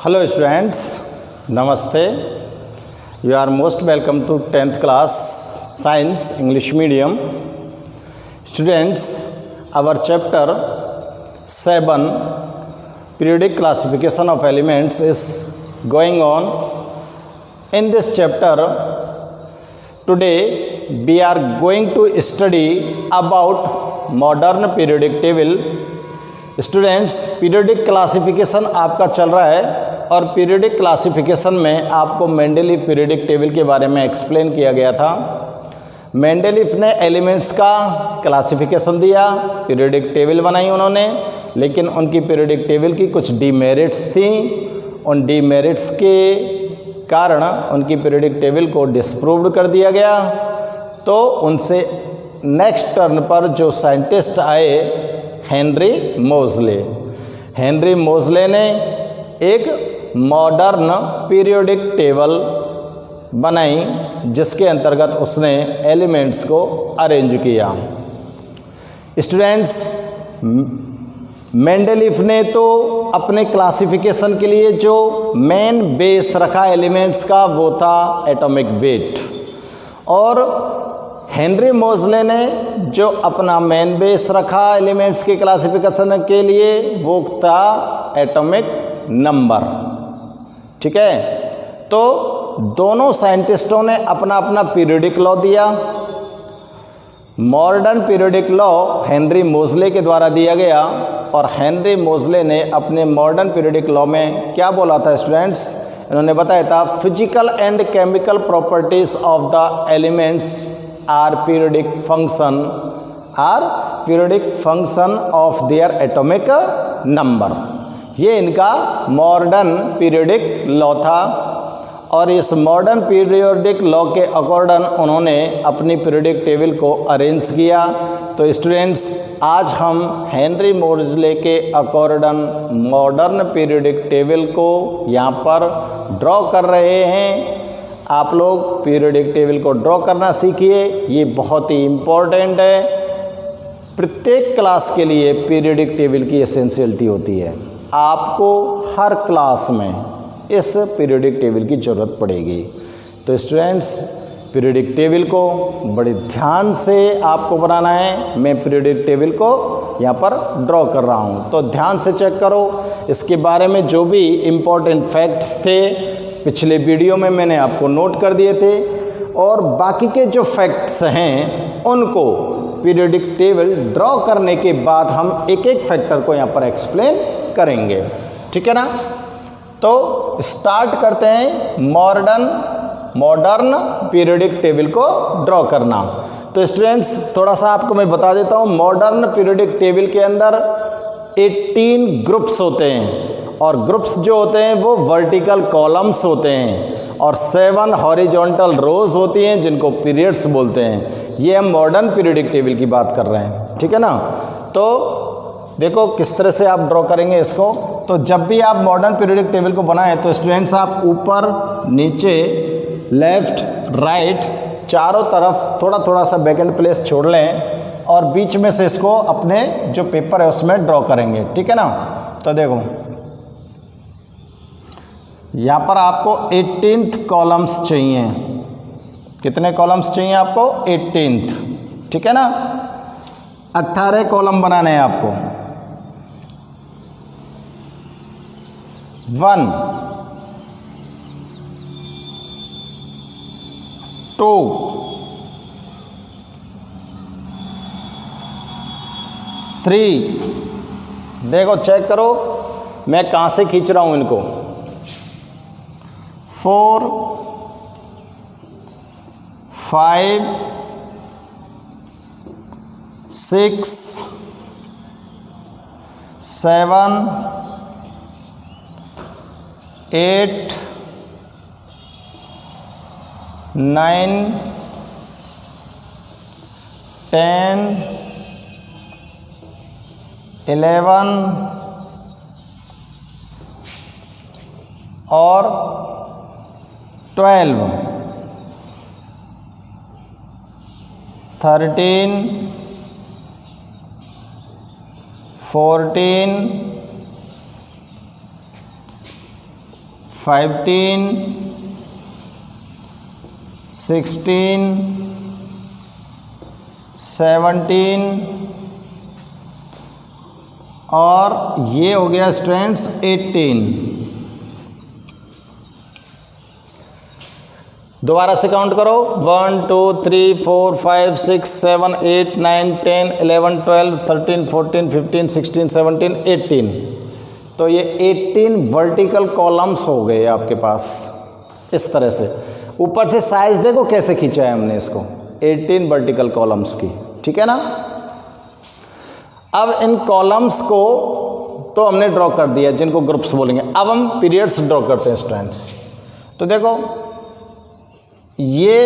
Hello students, Namaste. You are most welcome to 10th class Science English Medium. Students, our chapter 7 periodic classification of elements is going on. In this chapter, today we are going to study about modern periodic table. Students, periodic classification आपका चल रहा है और periodic classification में आपको Mendeleev periodic table के बारे में एक्सप्लेन किया गया था। मेंडेलीव ने एलिमेंट्स का क्लासिफिकेशन दिया, पीरियोडिक टेबल बनाई उन्होंने, लेकिन उनकी पीरियोडिक टेबल की कुछ डीमेरिट्स थी। उन डीमेरिट्स के कारण उनकी पीरियोडिक टेबल को डिस्प्रूव्ड कर दिया गया। तो उनसे नेक्स्ट टर्न पर जो साइंटिस्ट आए, हेनरी मोज़ले ने एक मॉडर्न पीरियोडिक टेबल बनाई जिसके अंतर्गत उसने एलिमेंट्स को अरेंज किया। स्टूडेंट्स, मेंडेलीव ने तो अपने क्लासिफिकेशन के लिए जो मेन बेस रखा एलिमेंट्स का वो था एटॉमिक वेट, और हेनरी मोज़ले ने जो अपना मेन बेस रखा एलिमेंट्स के क्लासिफिकेशन के लिए वो था एटॉमिक नंबर। ठीक है, तो दोनों साइंटिस्टों ने अपना अपना पीरियोडिक लॉ दिया। मॉडर्न पीरियोडिक लॉ हेनरी मोज़ले के द्वारा दिया गया, और हेनरी मोज़ले ने अपने मॉडर्न पीरियोडिक लॉ में क्या बोला था स्टूडेंट्स? इन्होंने बताया था physical and chemical properties of the elements are periodic function of their atomic number। ये इनका मॉडर्न पीरियोडिक लॉ था, और इस मॉडर्न पीरियोडिक लॉ के अकॉर्डिंग उन्होंने अपनी पीरियोडिक टेबल को अरेंज किया। तो स्टूडेंट्स, आज हम हेनरी मोज़ले के अकॉर्डिंग मॉडर्न पीरियोडिक टेबल को यहाँ पर ड्रॉ कर रहे हैं। आप लोग पीरियोडिक टेबल को ड्रॉ करना सीखिए, ये बहुत ही इम्पोर्टेंट है। प्रत्येक क्लास के लिए पीरियोडिक टेबल की एसेंशियलिटी होती है। आपको हर क्लास में इस पीरियोडिक टेबल की ज़रूरत पड़ेगी। तो स्टूडेंट्स, पीरियोडिक टेबल को बड़े ध्यान से आपको बनाना है। मैं पीरियोडिक टेबल को यहाँ पर ड्रॉ कर रहा हूँ, तो ध्यान से चेक करो। इसके बारे में जो भी इम्पोर्टेंट फैक्ट्स थे पिछले वीडियो में मैंने आपको नोट कर दिए थे, और बाकी के जो फैक्ट्स हैं उनको पीरियोडिक टेबल ड्रॉ करने के बाद हम एक एक फैक्टर को यहाँ पर एक्सप्लेन करेंगे। ठीक है ना? तो स्टार्ट करते हैं मॉडर्न पीरियोडिक टेबल को ड्रॉ करना। तो स्टूडेंट्स, थोड़ा सा आपको मैं बता देता हूँ। मॉडर्न पीरियोडिक टेबल के अंदर 18 ग्रुप्स होते हैं, और ग्रुप्स जो होते हैं वो वर्टिकल कॉलम्स होते हैं, और 7 हॉरिजॉन्टल रोज होती हैं जिनको पीरियड्स बोलते हैं। ये हम मॉडर्न पीरियोडिक टेबल की बात कर रहे हैं। ठीक है ना? तो देखो किस तरह से आप ड्रॉ करेंगे इसको। तो जब भी आप मॉडर्न पीरियोडिक टेबल को बनाएं तो स्टूडेंट्स, आप ऊपर नीचे लेफ्ट राइट चारों तरफ थोड़ा थोड़ा सा वैकेंट प्लेस छोड़ लें, और बीच में से इसको अपने जो पेपर है उसमें ड्रॉ करेंगे। ठीक है ना? तो देखो यहाँ पर आपको 18th कॉलम्स चाहिए। कितने कॉलम्स चाहिए आपको? 18th। ठीक है ना? 18 कॉलम बनाने हैं आपको। 1 2 3, देखो चेक करो मैं कहाँ से खींच रहा हूँ इनको। 4 5 6 7 8 9 10 11 और 12 13 14 15, 16, 17 और ये हो गया स्टूडेंट्स 18। दोबारा से काउंट करो 1 2 3 4 5 6 7 8 9 10 11 12 13 14 15 16 17 18। तो ये 18 वर्टिकल कॉलम्स हो गए आपके पास इस तरह से। ऊपर से साइज देखो कैसे खींचा है हमने इसको, 18 वर्टिकल कॉलम्स की, ठीक है ना। अब इन कॉलम्स को तो हमने ड्रॉ कर दिया, जिनको ग्रुप्स बोलेंगे। अब हम पीरियड्स ड्रॉ करते हैं स्टूडेंट्स। तो देखो ये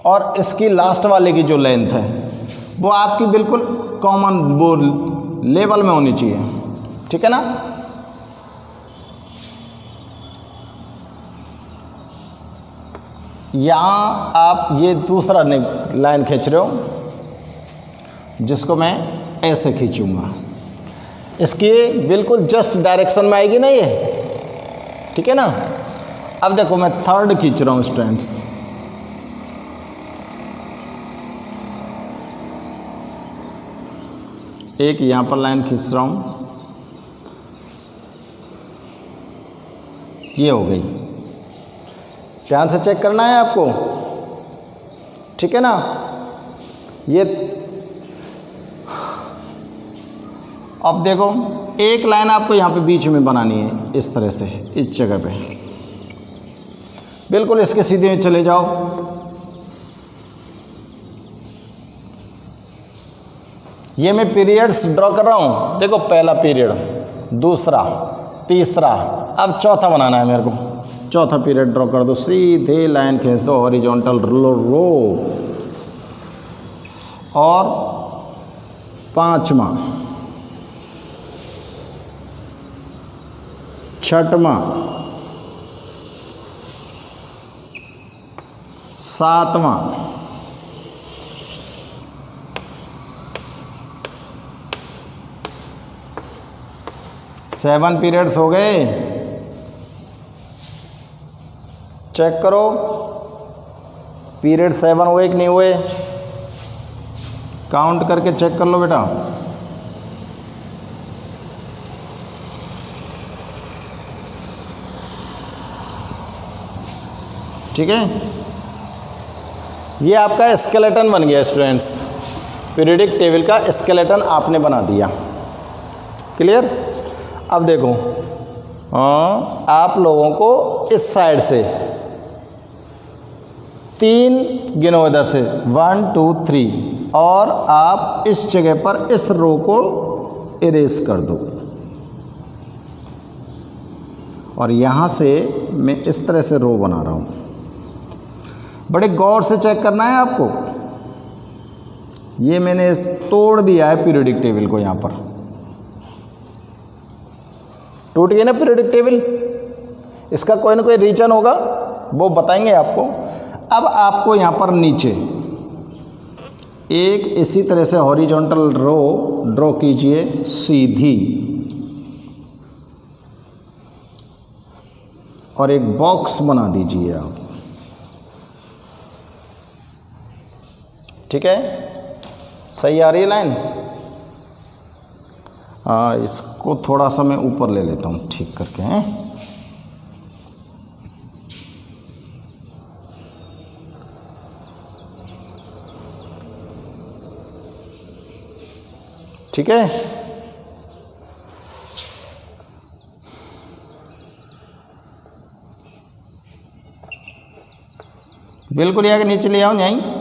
और इसकी लास्ट वाले की जो लेंथ है वो आपकी बिल्कुल कॉमन वो लेवल में होनी चाहिए, ठीक है ना। यहाँ आप ये दूसरा लाइन खींच रहे हो जिसको मैं ऐसे खींचूंगा, इसकी बिल्कुल जस्ट डायरेक्शन में आएगी ना ये, ठीक है ना। अब देखो मैं थर्ड खींच रहा हूँ स्टूडेंट्स। एक यहाँ पर लाइन खींच रहा हूँ, ये हो गई। ध्यान से चेक करना है आपको, ठीक है ना। ये अब देखो एक लाइन आपको यहाँ पे बीच में बनानी है इस तरह से, इस जगह पे बिल्कुल इसके सीधे में चले जाओ। ये मैं पीरियड्स ड्रॉ कर रहा हूँ। देखो पहला पीरियड, दूसरा, तीसरा, अब चौथा बनाना है मेरे को। चौथा पीरियड ड्रॉ कर दो, सीधे लाइन खींच दो हॉरिजॉन्टल रो। और पांचवा, छठवां, सातवां, सेवन पीरियड्स हो गए। चेक करो पीरियड 7 हुए कि नहीं हुए, काउंट करके चेक कर लो बेटा। ठीक है, ये आपका स्केलेटन बन गया स्टूडेंट्स। पीरियडिक टेबल का स्केलेटन आपने बना दिया। क्लियर। अब देखो आप लोगों को इस साइड से 3 गिनो इधर से 1 2 3 और आप इस जगह पर इस रो को इरेज कर दो। और यहाँ से मैं इस तरह से रो बना रहा हूँ। बड़े गौर से चेक करना है आपको। ये मैंने तोड़ दिया है पीरियडिक टेबल को, यहाँ पर टूट गई ना पीरियडिक टेबल। इसका कोई ना कोई रीजन होगा, वो बताएंगे आपको। अब आपको यहाँ पर नीचे एक इसी तरह से हॉरिजॉन्टल रो ड्रॉ कीजिए सीधी, और एक बॉक्स बना दीजिए आप। ठीक है, सही आ रही है लाइन। इसको थोड़ा सा मैं ऊपर ले लेता हूँ ठीक करके हैं। ठीक है, बिल्कुल यहाँ के नीचे ले आओ। यहीं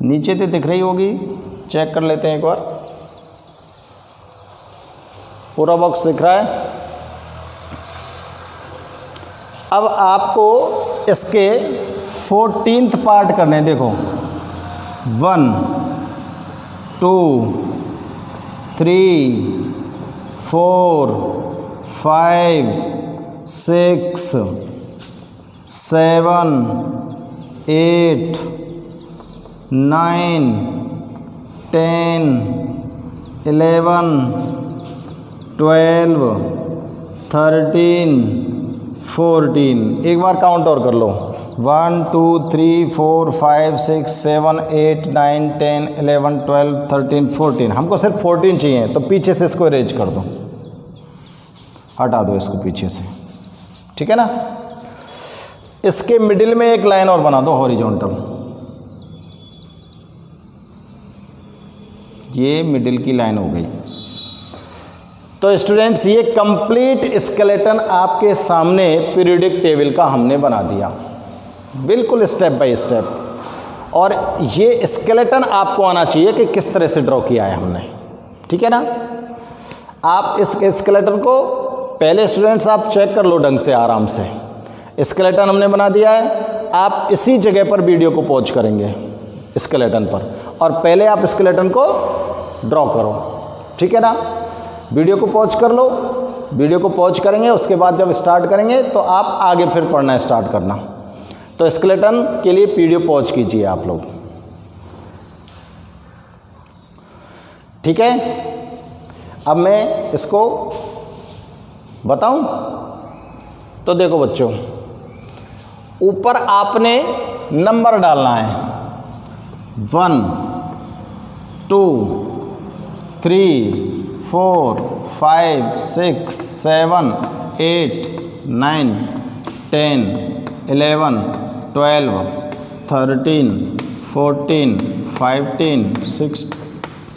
नीचे तो दिख रही होगी, चेक कर लेते हैं एक बार। पूरा बॉक्स दिख रहा है। अब आपको इसके 14th पार्ट करने हैं। देखो 1 2 3 4 5 6 7 8 9 10, 11, 12, 13, 14। एक बार काउंट और कर लो। 1 2 3 4 5 6 7 8 9 10 11 12 13 14। हमको सिर्फ 14 चाहिए, तो पीछे से इसको इरेज कर दो, हटा दो इसको पीछे से, ठीक है ना। इसके मिडिल में एक लाइन और बना दो हॉरिजॉन्टल, ये मिडिल की लाइन हो गई। तो स्टूडेंट्स, ये कंप्लीट स्केलेटन आपके सामने पीरियोडिक टेबल का हमने बना दिया, बिल्कुल स्टेप बाय स्टेप। और ये स्केलेटन आपको आना चाहिए कि किस तरह से ड्रॉ किया है हमने, ठीक है ना। आप इस स्केलेटन को पहले स्टूडेंट्स आप चेक कर लो ढंग से, आराम से। स्केलेटन हमने बना दिया है, आप इसी जगह पर वीडियो को पॉज करेंगे स्केलेटन पर, और पहले आप स्केलेटन को ड्रॉ करो, ठीक है ना। वीडियो को पॉज कर लो, वीडियो को पॉज करेंगे, उसके बाद जब स्टार्ट करेंगे तो आप आगे फिर पढ़ना स्टार्ट करना। तो स्केलेटन के लिए वीडियो पॉज कीजिए आप लोग, ठीक है। अब मैं इसको बताऊं, तो देखो बच्चों, ऊपर आपने नंबर डालना है 1 2 3 4 5 6 7 8 9 10 11 12 13 14 15 16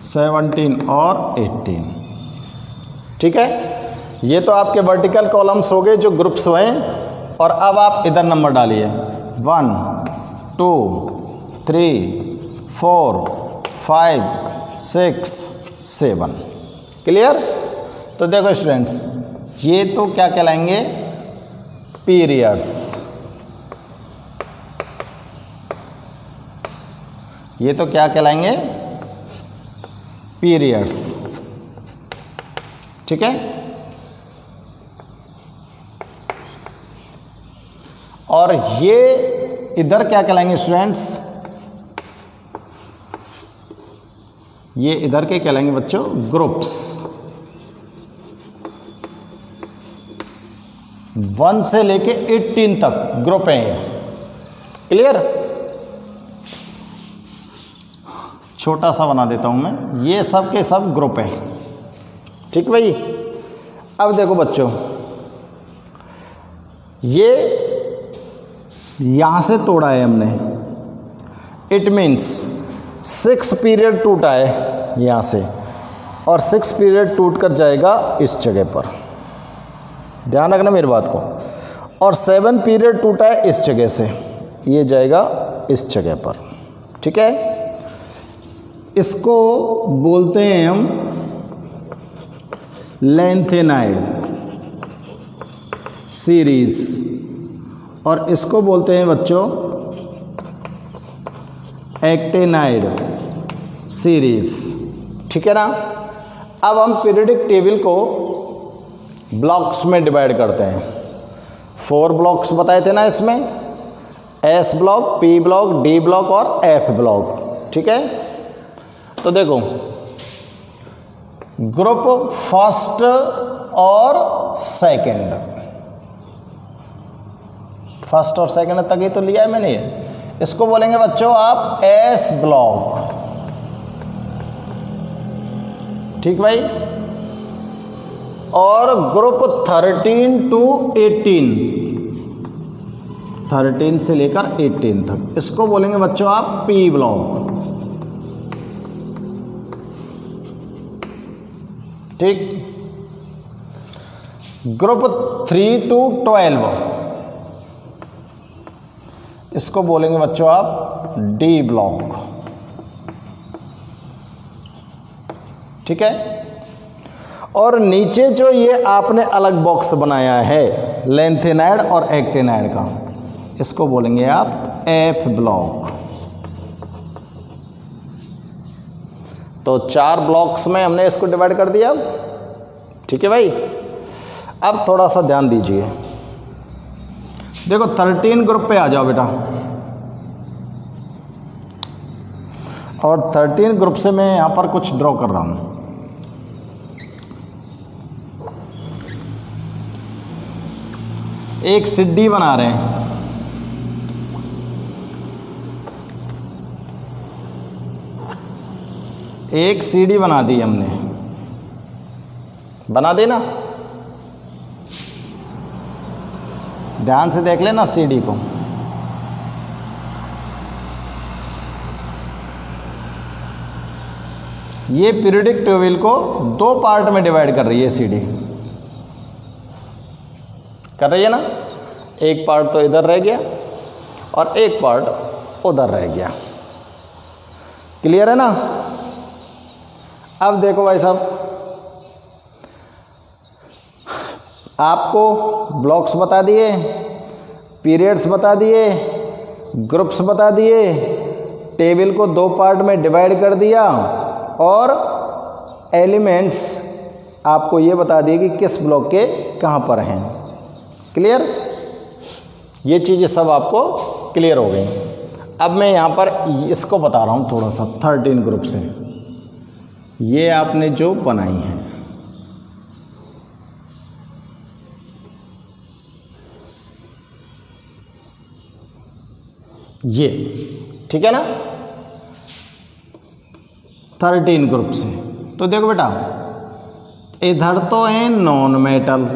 17 और 18, ठीक है। ये तो आपके वर्टिकल कॉलम्स हो गए जो ग्रुप्स हुए। और अब आप इधर नंबर डालिए 1 2 3 4 5 6 7। क्लियर। तो देखो स्टूडेंट्स, ये तो क्या कहलाएंगे, पीरियड्स। ये तो क्या कहलाएंगे, पीरियड्स, ठीक है। और ये इधर क्या कहलाएंगे स्टूडेंट्स, ये इधर के कहलाएंगे बच्चों ग्रुप्स। 1 से लेके 18 तक ग्रुप हैं ये। क्लियर। छोटा सा बना देता हूं मैं, ये सब के सब ग्रुप हैं, ठीक भाई। अब देखो बच्चों, ये यहां से तोड़ा है हमने, इट मीन्स 6 पीरियड टूटा है यहां से, और 6 पीरियड टूट कर जाएगा इस जगह पर, ध्यान रखना मेरी बात को। और 7 पीरियड टूटा है इस जगह से, ये जाएगा इस जगह पर, ठीक है। इसको बोलते हैं हम लेंथेनाइड सीरीज, और इसको बोलते हैं बच्चों एक्टेनाइड सीरीज, ठीक है ना। अब हम पीरियोडिक टेबल को ब्लॉक्स में डिवाइड करते हैं। 4 ब्लॉक्स बताए थे ना इसमें, S block, P block, D block और एफ ब्लॉक, ठीक है। तो देखो, ग्रुप फर्स्ट और सेकंड, फर्स्ट और सेकंड तक ही तो लिया है मैंने, इसको बोलेंगे बच्चों आप एस ब्लॉक, ठीक भाई। और ग्रुप 13 टू 18, 13 से लेकर 18 तक, इसको बोलेंगे बच्चों आप पी ब्लॉक, ठीक। ग्रुप 3 टू 12, इसको बोलेंगे बच्चों आप डी ब्लॉक, ठीक है। और नीचे जो ये आपने अलग बॉक्स बनाया है लेंथेनाइड और एक्टेनाइड का, इसको बोलेंगे आप एफ ब्लॉक। तो 4 ब्लॉक्स में हमने इसको डिवाइड कर दिया, ठीक है भाई। अब थोड़ा सा ध्यान दीजिए, देखो 13 ग्रुप पे आ जाओ बेटा। और 13 ग्रुप से मैं यहाँ पर कुछ ड्रॉ कर रहा हूँ। एक सीढ़ी बना रहे हैं, एक सीढ़ी बना दी हमने, बना देना, ध्यान से देख लेना सीढ़ी को। ये पीरियोडिक टेबल को 2 पार्ट में डिवाइड कर रही है सीढ़ी, कर रही है ना। एक पार्ट तो इधर रह गया और एक पार्ट उधर रह गया। क्लियर है ना। अब देखो भाई साहब, आपको ब्लॉक्स बता दिए, पीरियड्स बता दिए, ग्रुप्स बता दिए, टेबल को 2 पार्ट में डिवाइड कर दिया और एलिमेंट्स आपको ये बता दिए कि किस ब्लॉक के कहाँ पर हैं। क्लियर, ये चीज़ें सब आपको क्लियर हो गई। अब मैं यहाँ पर इसको बता रहा हूँ थोड़ा सा 13 ग्रुप से, ये आपने जो बनाई हैं, ये ठीक है ना, 13 ग्रुप से। तो देखो बेटा, इधर तो है नॉन मेटल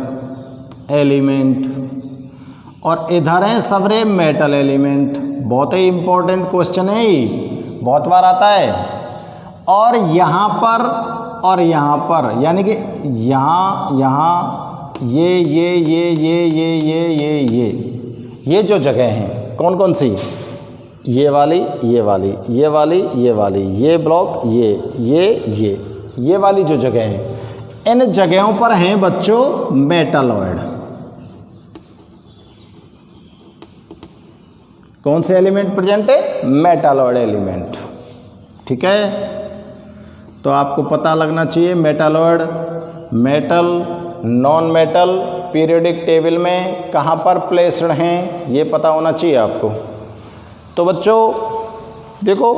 एलिमेंट और इधर है सबरे मेटल एलिमेंट। बहुत ही इंपॉर्टेंट क्वेश्चन है ये, बहुत बार आता है। और यहाँ पर और यहाँ पर, यानी कि यहाँ ये जो जगह हैं कौन कौन सी, ये वाली, ये वाली, ये वाली, ये वाली, ये ब्लॉक, ये वाली जो जगह है, इन जगहों पर हैं बच्चों मेटालॉइड। कौन से एलिमेंट प्रेजेंट है, मेटालॉइड एलिमेंट। ठीक है, तो आपको पता लगना चाहिए metalloid, metal, non metal periodic table में कहाँ पर प्लेस्ड हैं, ये पता होना चाहिए आपको। तो बच्चों देखो,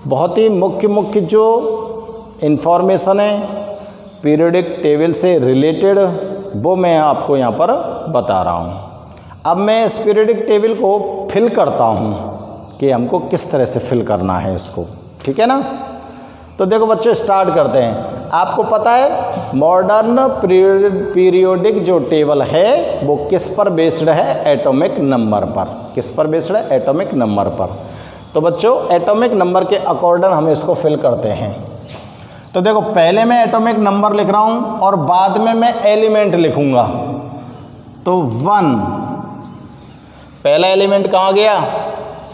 बहुत ही मुख्य जो इन्फॉर्मेशन है पीरियोडिक टेबल से रिलेटेड, वो मैं आपको यहाँ पर बता रहा हूँ। अब मैं इस पीरियोडिक टेबल को फिल करता हूँ कि हमको किस तरह से फिल करना है इसको। ठीक है ना। तो देखो बच्चों, स्टार्ट करते हैं। आपको पता है मॉडर्न पीरियोडिक जो टेबल है वो किस पर बेस्ड है, एटॉमिक नंबर पर। किस पर बेस्ड है, एटॉमिक नंबर पर। तो बच्चों एटॉमिक नंबर के अकॉर्डिंग हम इसको फिल करते हैं। तो देखो, पहले मैं एटॉमिक नंबर लिख रहा हूँ और बाद में मैं एलिमेंट लिखूँगा। तो 1 पहला एलिमेंट कहाँ गया,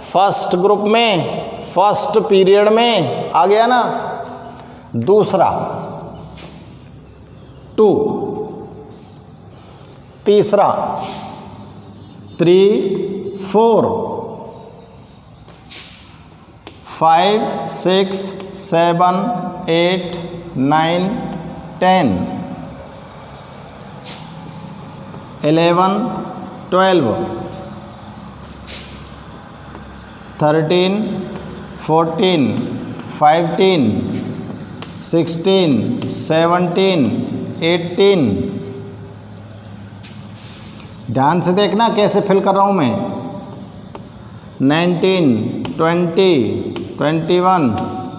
फर्स्ट ग्रुप में, फर्स्ट पीरियड में आ गया ना। दूसरा 2, तीसरा 3, 4, 5, 6, 7, 8, 9, 10, 11, 12, 13, 14, 15, 16, 17, 18। ध्यान से देखना कैसे फिल कर रहा हूँ मैं। 19, 20, 21,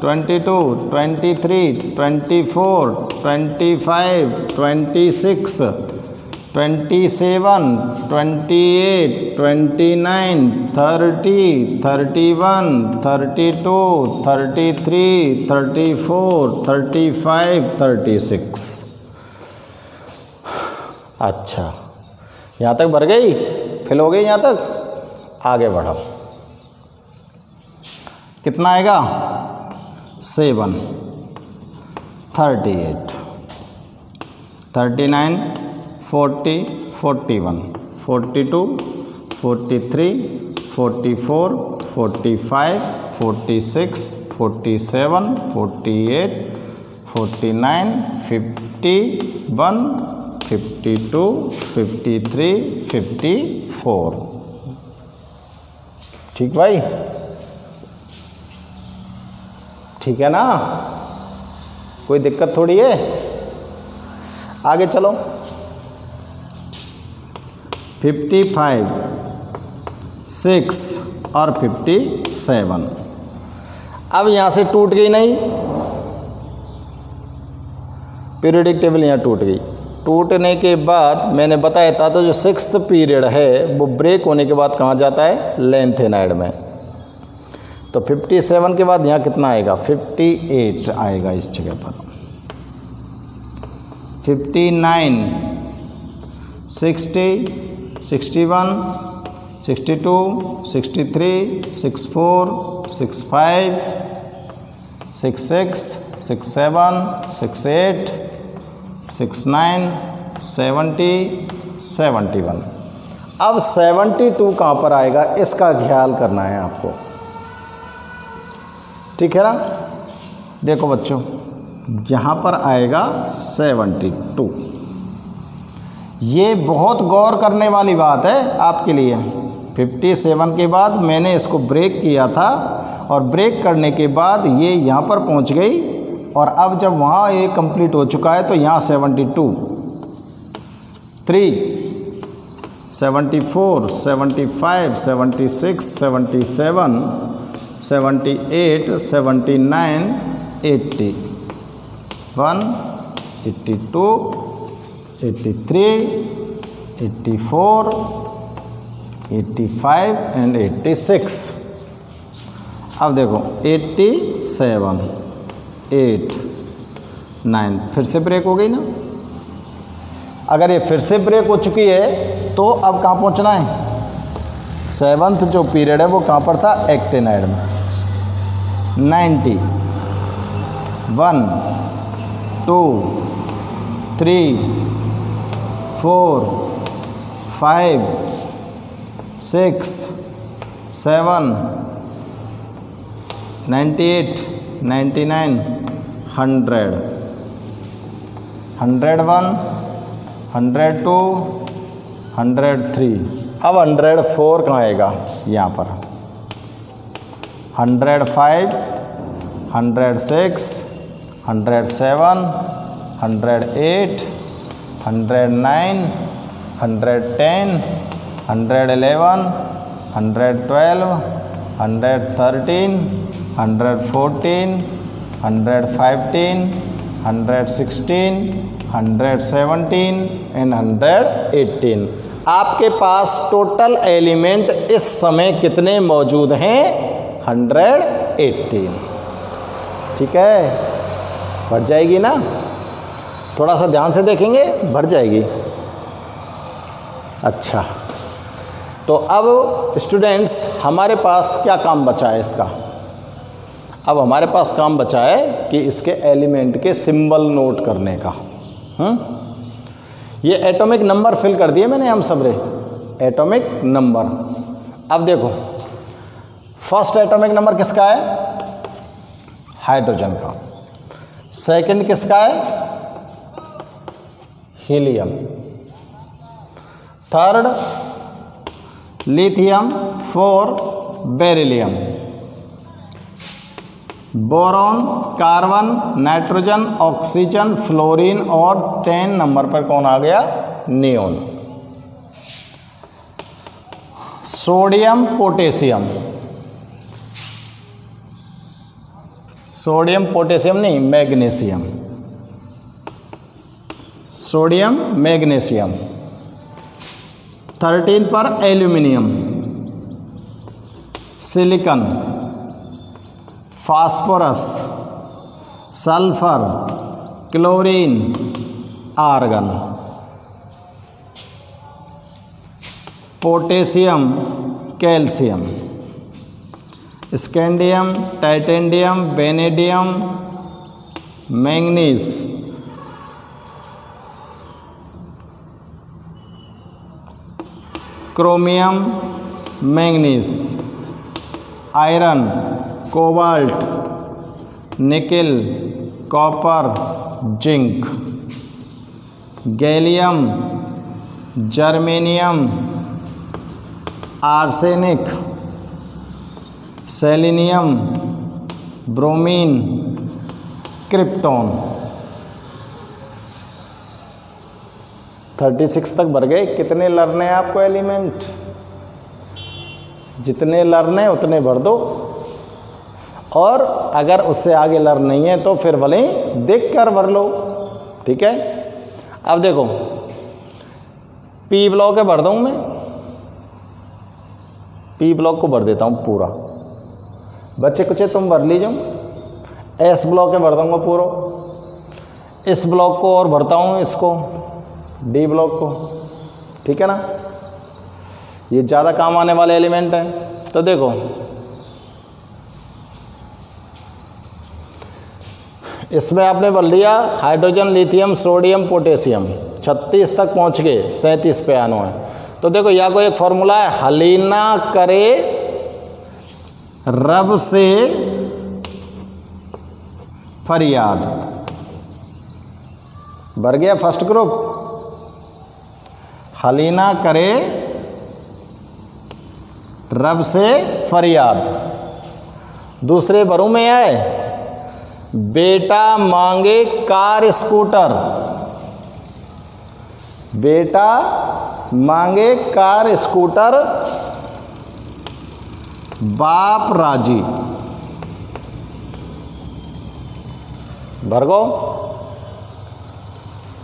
22, 23, 24, 25, 26, 27, 28, 29, 30, 31, 32, 33, 34, 35, 36। अच्छा, यहाँ तक भर गई, फिल हो गई यहाँ तक। आगे बढ़ो, कितना आएगा, 7, 38, 39, 40, 41, 42, 43, 44, 45, 46, 47, 48, 49, 51, 52, 53, 54। ठीक भाई। ठीक है ना, कोई दिक्कत थोड़ी है। आगे चलो। 55, 6 और 57। अब यहाँ से टूट गई नहीं, पीरियडिक टेबल यहाँ टूट गई। टूटने के बाद मैंने बताया था तो जो 6th पीरियड है वो ब्रेक होने के बाद कहाँ जाता है, लेंथेनाइड में। तो 57 के बाद यहाँ कितना आएगा, 58 आएगा इस जगह पर। 59, 60, 61, 62, 63, 64, 65, 66, 67, 68, 69, 70, 71। अब 72 कहाँ पर आएगा इसका ख्याल करना है आपको, ठीक है ना। देखो बच्चों, यहाँ पर आएगा 72। ये बहुत गौर करने वाली बात है आपके लिए। 57 के बाद मैंने इसको ब्रेक किया था और ब्रेक करने के बाद ये यहाँ पर पहुँच गई, और अब जब वहाँ ये कंप्लीट हो चुका है तो यहाँ 72, 3, 74, 75, 76, 77, 78, 79, 80, 1, 82, 83, 84, 85 एंड 86। अब देखो 87, 8, 9 फिर से ब्रेक हो गई ना। अगर ये फिर से ब्रेक हो चुकी है तो अब कहाँ पहुँचना है, 7th जो पीरियड है वो कहाँ पर था, एक्टिनाइड में। 90, 1, 2, 3, 4, 5, 6, 7, 98, 99, 100, 101, 102, 103। अब 104 कहाँ आएगा, यहाँ पर 105, 106, 107, 108, 109, 110, 111, 112, 113, 114, 115, 116, 117 एंड 118। आपके पास टोटल एलिमेंट इस समय कितने मौजूद हैं, 118। ठीक है, भर जाएगी ना, थोड़ा सा ध्यान से देखेंगे, भर जाएगी। अच्छा, तो अब स्टूडेंट्स हमारे पास क्या काम बचा है इसका, अब हमारे पास काम बचा है कि इसके एलिमेंट के सिंबल नोट करने का। ये एटॉमिक नंबर फिल कर दिए मैंने हम सबरे, एटॉमिक नंबर। अब देखो फर्स्ट एटॉमिक नंबर किसका है, हाइड्रोजन का। सेकंड किसका है, helium. Third lithium. 4 beryllium. Boron, carbon, nitrogen, oxygen, fluorine और 10 नंबर पर कौन आ गया, neon. Sodium, potassium, sodium potassium नहीं, मैग्नीशियम। Sodium, magnesium. 13 पर aluminium, silicon, phosphorus, sulphur, chlorine, argon. Potassium, calcium, scandium, titanium, vanadium, manganese, chromium, manganese, iron, cobalt, nickel, copper, zinc. Gallium, germanium, arsenic, selenium, bromine, krypton. 36 तक भर गए। कितने learn है आपको element? जितने learn है उतने भर दो, और अगर उससे आगे लर्न नहीं है तो फिर भले ही देख कर भर लो। ठीक है, अब देखो पी ब्लॉक है, भर दूँ मैं। पी ब्लॉक को भर देता हूँ पूरा। बच्चे कुछ तुम भर लीजिए। एस ब्लॉक है, भर दूँगा पूरा। इस ब्लॉक को और भरता हूँ, इसको डी ब्लॉक को। ठीक है ना, ये ज़्यादा काम आने वाले एलिमेंट हैं। तो देखो इसमें आपने भर लिया हाइड्रोजन, लिथियम, सोडियम, पोटेशियम। 36 तक पहुंच गए, 37 पे आना है। तो देखो या कोई एक फॉर्मूला है, हलीना करे रब से फरियाद। भर गया फर्स्ट ग्रुप। हलीना करे रब से फरियाद। दूसरे भरू में है, बेटा मांगे कार स्कूटर। बेटा मांगे कार स्कूटर, बाप राजी। भरगो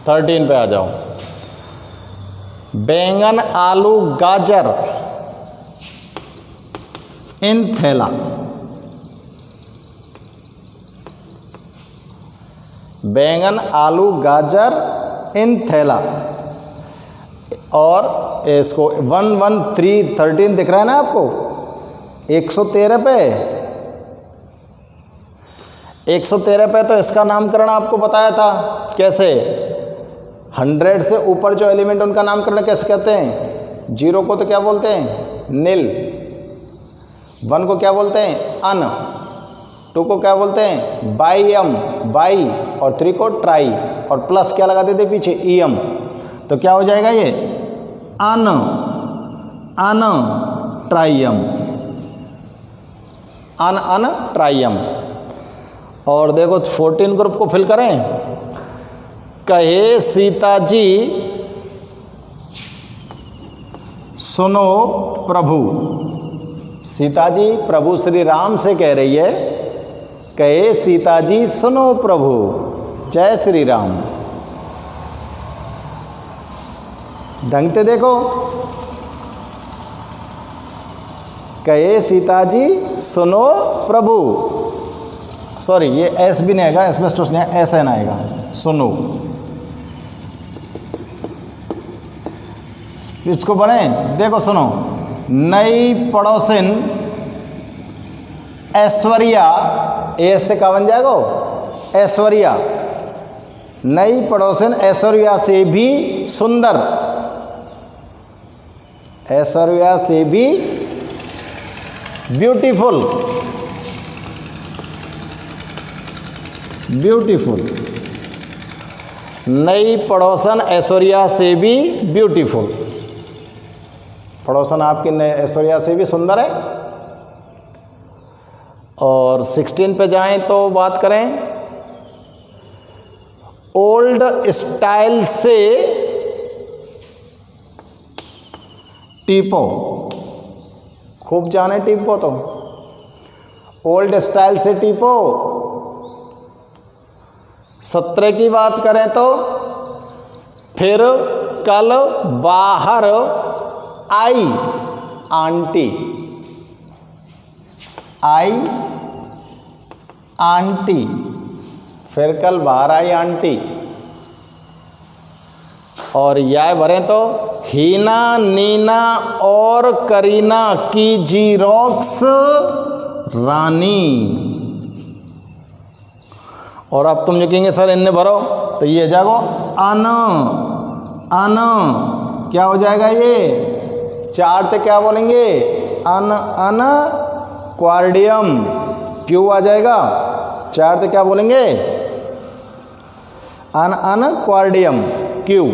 13 पे आ जाओ। बैंगन, आलू, गाजर इन थैला। बैंगन, आलू, गाजर इन थैला। और इसको 113 दिख रहा है ना आपको? 113 पे 113 पे तो इसका नामकरण आपको बताया था कैसे। 100 से ऊपर जो एलिमेंट उनका नामकरण कैसे कहते हैं? 0 को तो क्या बोलते हैं? नील। 1 को क्या बोलते हैं? अन। 2 को क्या बोलते हैं? बाईएम, बाई। और 3 को ट्राई, और प्लस क्या लगा देते पीछे? ईएम। तो क्या हो जाएगा ये? अन, अन ट्राइयम, अन ट्राइयम। और देखो 14 ग्रुप को फिल करें। कहे सीता जी सुनो प्रभु। सीता जी प्रभु श्री राम से कह रही है, कहे सीता जी सुनो प्रभु, जय श्री राम। ढंग से देखो, कहे सीता जी सुनो प्रभु। सॉरी, ये एस भी नहीं आएगा, एस्बेस्टोस नहीं आएगा, एस एन आएगा। सुनो, इसको बने देखो, सुनो। नई पड़ोसिन ऐश्वर्या, एस से क्या बन जाएगा? ऐश्वर्या। नई पड़ोसिन ऐश्वर्या से भी सुंदर। ऐश्वर्या से भी ब्यूटीफुल, ब्यूटीफुल। नई पड़ोसन ऐश्वर्या से भी ब्यूटीफुल। पड़ोसन आपकी ऐश्वर्या से भी सुंदर है। और 16 पे जाएं तो बात करें, ओल्ड स्टाइल से टीपो। खूब जाने टीपो तो। ओल्ड स्टाइल से टीपो। 17 की बात करें तो फिर कल बाहर आई आंटी। आई आंटी, फिर कल बाहर आई आंटी। और यह भरें तो हीना, नीना और करीना की जीरोक्स रानी। और अब तुम जो कहेंगे सर इनने भरो, तो ये जागो अन, अन क्या हो जाएगा? ये 4 पे क्या बोलेंगे? Un, un quadium. क्यू आ जाएगा। 4 पे क्या बोलेंगे? Un, un quadium. Q,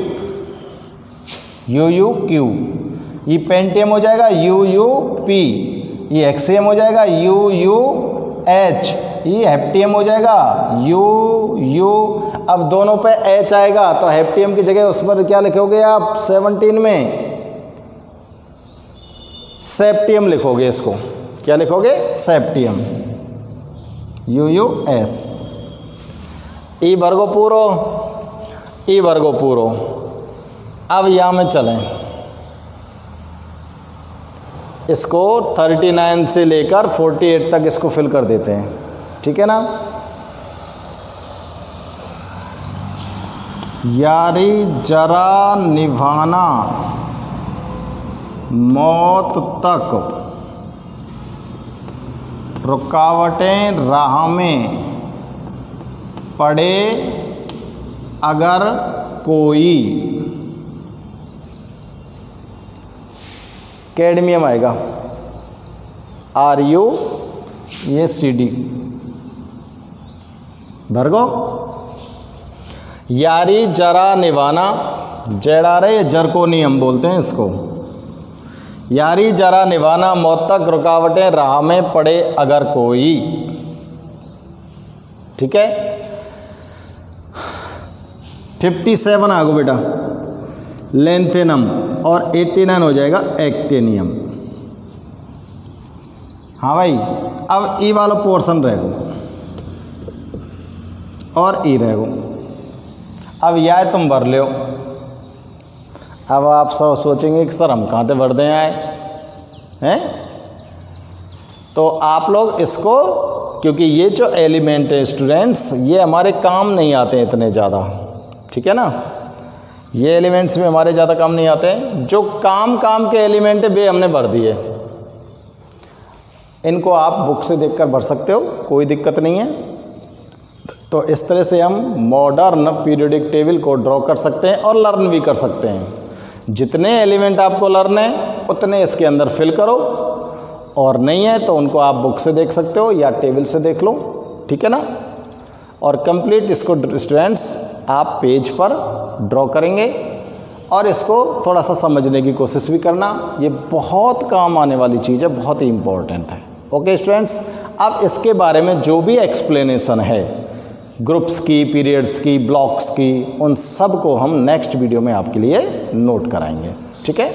U U Q. ये पेंटियम हो जाएगा, यू यू पी। ये एक्सियम हो जाएगा, यू यू एच, ये हेप्टियम हो जाएगा यू यू। अब दोनों पे एच आएगा तो हेप्टियम की जगह उस पर क्या लिखोगे आप 17 में सेप्टियम लिखोगे, इसको क्या लिखोगे सेप्टियम, यू यू एस। ई वर्गो पूरो, ई वर्गो पूरो। अब यहाँ में चलें, इसको 39 से लेकर 48 तक इसको फिल कर देते हैं, ठीक है ना। यारी जरा निभाना मौत तक, रुकावटें राह में पड़े अगर कोई, कैडमियम आएगा आर यू, ये सी डी भर्गो। यारी जरा निभाना, जेडारे जर्कोनियम बोलते हैं इसको। यारी जरा निभाना मौत तक, रुकावटें राह में पड़े अगर कोई, ठीक है। 57 आगो बेटा लेंथेनम, और 89 हो जाएगा एक्टेनियम। हाँ भाई, अब ई वाला पोर्शन रहेगो और ई रहेगो। अब यह तुम भर लो। अब आप सब सोचेंगे कि सर हम कहाँ से भर दें आए हैं, तो आप लोग इसको, क्योंकि ये जो एलिमेंट है स्टूडेंट्स, ये हमारे काम नहीं आते हैं इतने ज़्यादा, ठीक है ना। ये एलिमेंट्स में हमारे ज़्यादा काम नहीं आते हैं। जो काम के एलिमेंट है वे हमने भर दिए। इनको आप बुक से देखकर भर सकते हो, कोई दिक्कत नहीं है। तो इस तरह से हम मॉडर्न पीरियोडिक टेबल को ड्रॉ कर सकते हैं और लर्न भी कर सकते हैं। जितने एलिमेंट आपको लर्न है उतने इसके अंदर फिल करो, और नहीं है तो उनको आप बुक से देख सकते हो या टेबल से देख लो, ठीक है ना। और कंप्लीट इसको स्टूडेंट्स आप पेज पर ड्रॉ करेंगे और इसको थोड़ा सा समझने की कोशिश भी करना। ये बहुत काम आने वाली चीज़ है, बहुत ही इम्पोर्टेंट है। ओके स्टूडेंट्स, अब इसके बारे में जो भी एक्सप्लेनेशन है ग्रुप्स की, पीरियड्स की, ब्लॉक्स की, उन सब को हम नेक्स्ट वीडियो में आपके लिए नोट कराएंगे, ठीक है।